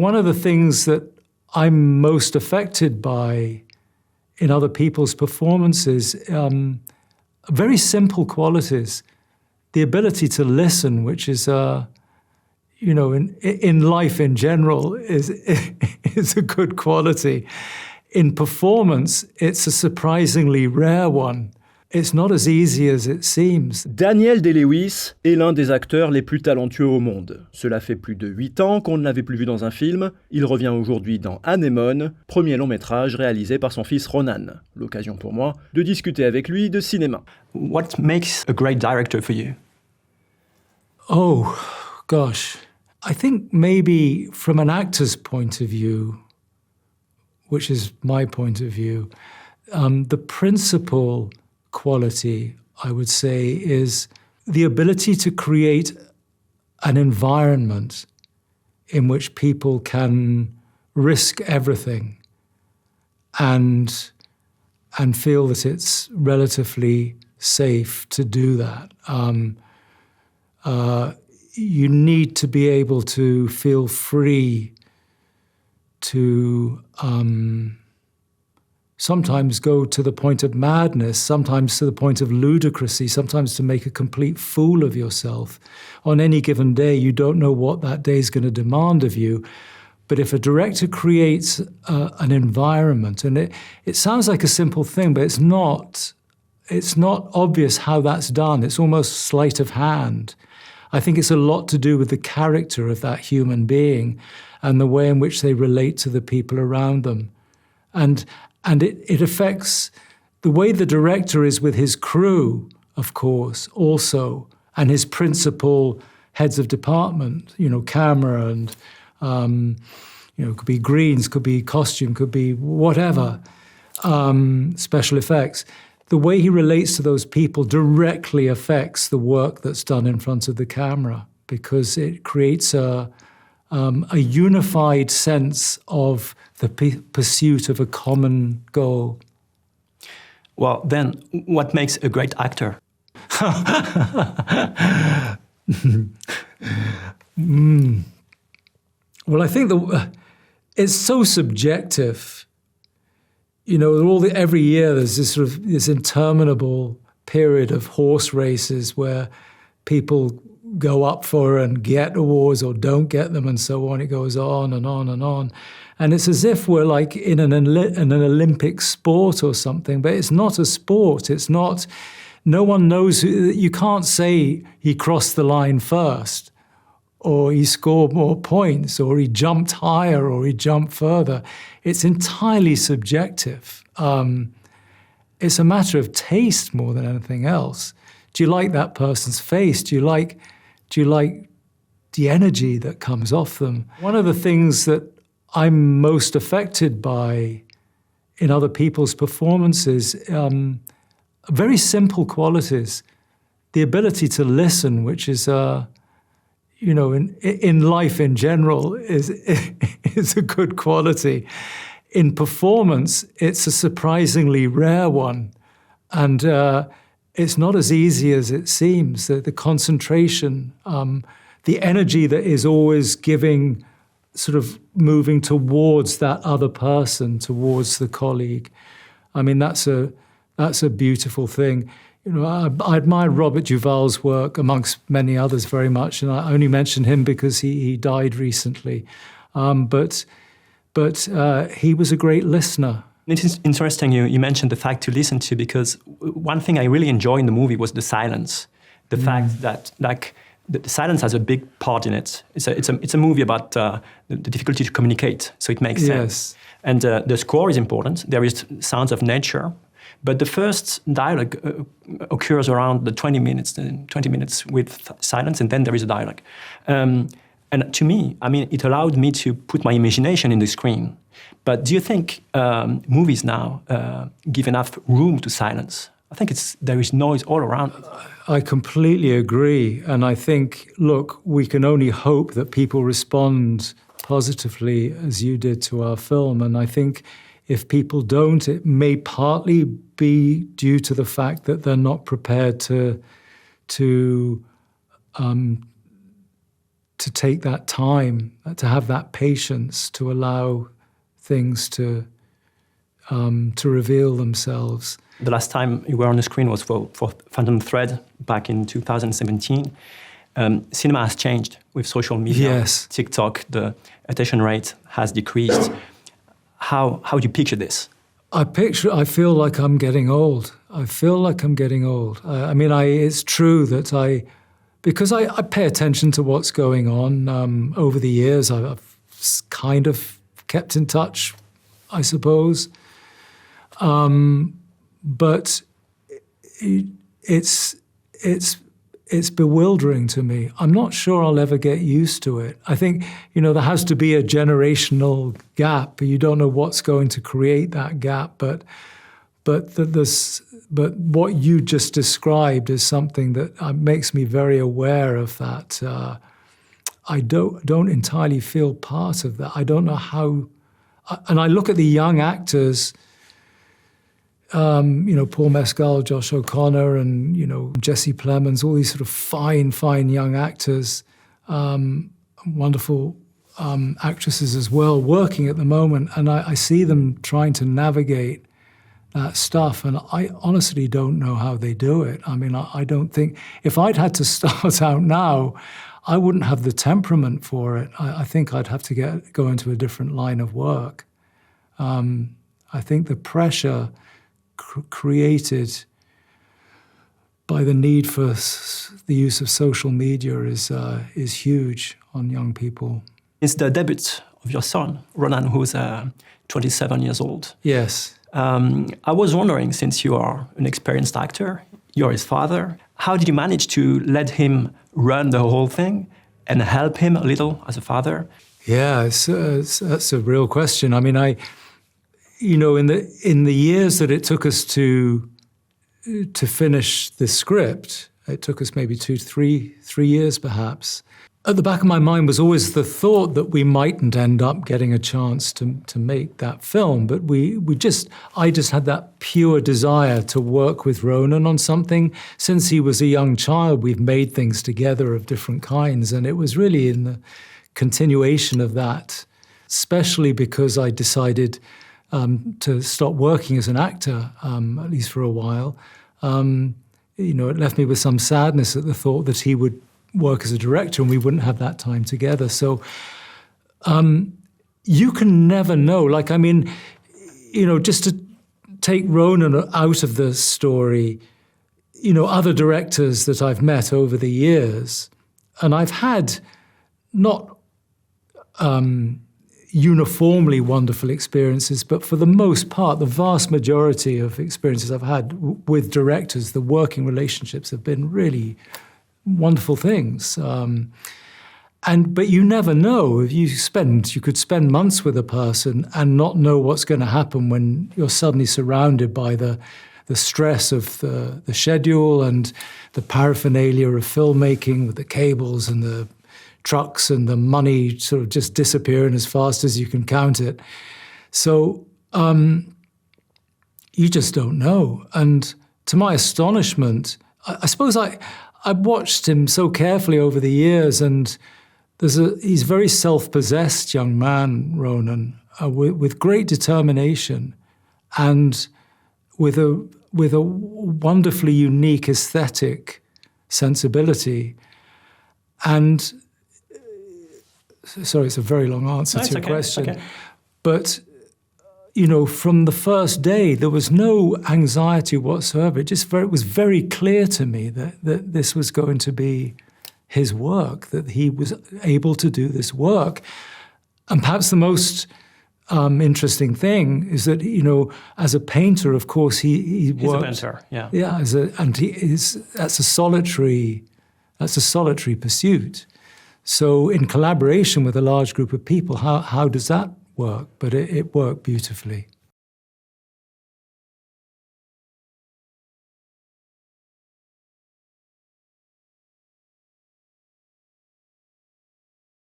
One of the things that I'm most affected by in other people's performances, very simple qualities. The ability to listen, which is, in life in general, is a good quality. In performance, it's a surprisingly rare one. It's not as easy as it seems. Daniel Day-Lewis est l'un des acteurs les plus talentueux au monde. Cela fait plus de 8 ans qu'on ne l'avait plus vu dans un film. Il revient aujourd'hui dans Anemone, premier long métrage réalisé par son fils Ronan. L'occasion pour moi de discuter avec lui de cinéma. What makes a great director for you? Oh, gosh. I think maybe from an actor's point of view, which is my point of view, the principal quality, I would say, is the ability to create an environment in which people can risk everything and feel that it's relatively safe to do that. You need to be able to feel free to sometimes go to the point of madness, sometimes to the point of ludicrousy, sometimes to make a complete fool of yourself. On any given day, you don't know what that day is going to demand of you. But if a director creates an environment, and it sounds like a simple thing, but it's not obvious how that's done. It's almost sleight of hand. I think it's a lot to do with the character of that human being and the way in which they relate to the people around them. And it affects the way the director is with his crew, of course, also, and his principal heads of department, camera and, could be greens, could be costume, could be whatever, special effects. The way he relates to those people directly affects the work that's done in front of the camera, because it creates a unified sense of the pursuit of a common goal. Well, then, what makes a great actor? Well, I think it's so subjective. Every year there's this interminable period of horse races where people go up for and get awards or don't get them and so on. It goes on and on and on. And it's as if we're like in an Olympic sport or something, but it's not a sport. It's not, no one knows, you can't say he crossed the line first or he scored more points or he jumped higher or he jumped further. It's entirely subjective. It's a matter of taste more than anything else. Do you like that person's face? Do you like the energy that comes off them? One of the things that I'm most affected by in other people's performances, very simple qualities. The ability to listen, which is, in life in general, is a good quality. In performance, it's a surprisingly rare one. And it's not as easy as it seems. The concentration, the energy that is always giving, sort of moving towards that other person, towards the colleague. I mean, that's a beautiful thing. I admire Robert Duvall's work, amongst many others, very much, and I only mention him because he died recently. But he was a great listener. It is interesting you mentioned the fact to listen to, because one thing I really enjoyed in the movie was the silence. The fact that, the silence has a big part in it. It's a movie about the difficulty to communicate, so it makes sense. And the score is important. There is sounds of nature, but the first dialogue occurs around the 20 minutes with silence, and then there is a dialogue. And to me, it allowed me to put my imagination in the screen. But do you think movies now give enough room to silence? I think there is noise all around. I completely agree. And I think, look, we can only hope that people respond positively as you did to our film. And I think if people don't, it may partly be due to the fact that they're not prepared to to take that time, to have that patience, to allow things to reveal themselves. The last time you were on the screen was for Phantom Thread back in 2017. Cinema has changed with social media. Yes. TikTok, the attention rate has decreased. How do you picture this? I feel like I'm getting old. I mean, it's true that because I pay attention to what's going on over the years. I've kind of kept in touch, I suppose. But it's bewildering to me. I'm not sure I'll ever get used to it. I think, there has to be a generational gap. You don't know what's going to create that gap, but what you just described is something that makes me very aware of that. I don't entirely feel part of that. I don't know how. And I look at the young actors. Paul Mescal, Josh O'Connor, and Jesse Plemons, all these sort of fine young actors, wonderful actresses as well, working at the moment, and I see them trying to navigate that stuff, and I honestly don't know how they do it. I mean, I don't think if I'd had to start out now, I wouldn't have the temperament for it. I think I'd have to go into a different line of work. I think the pressure created by the need for the use of social media is huge on young people. It's the debut of your son, Ronan, who's 27 years old. Yes. I was wondering, since you are an experienced actor, you're his father, how did you manage to let him run the whole thing and help him a little as a father? Yeah, that's a real question. I mean, in the years that it took us to finish the script, it took us maybe 3 years perhaps. At the back of my mind was always the thought that we mightn't end up getting a chance to make that film, but I just had that pure desire to work with Ronan on something. Since he was a young child, we've made things together of different kinds, and it was really in the continuation of that, especially because I decided to stop working as an actor, at least for a while. It left me with some sadness at the thought that he would work as a director and we wouldn't have that time together. So you can never know. Just to take Ronan out of the story, other directors that I've met over the years, and I've had not uniformly wonderful experiences, but for the most part, the vast majority of experiences I've had with directors, the working relationships have been really wonderful things. But you never know. You could spend months with a person and not know what's going to happen when you're suddenly surrounded by the stress of the schedule and the paraphernalia of filmmaking with the cables and the trucks and the money sort of just disappearing as fast as you can count it. So you just don't know. And to my astonishment, I suppose I watched him so carefully over the years, and he's a very self-possessed young man, Ronan, with great determination and with a wonderfully unique aesthetic sensibility. And sorry, it's a very long answer to your question. Okay. But, from the first day, there was no anxiety whatsoever. It was very clear to me that this was going to be his work, that he was able to do this work. And perhaps the most interesting thing is that, as a painter, of course, he's a painter, yeah. Yeah, that's a solitary pursuit. So in collaboration with a large group of people, how does that work? But it worked beautifully.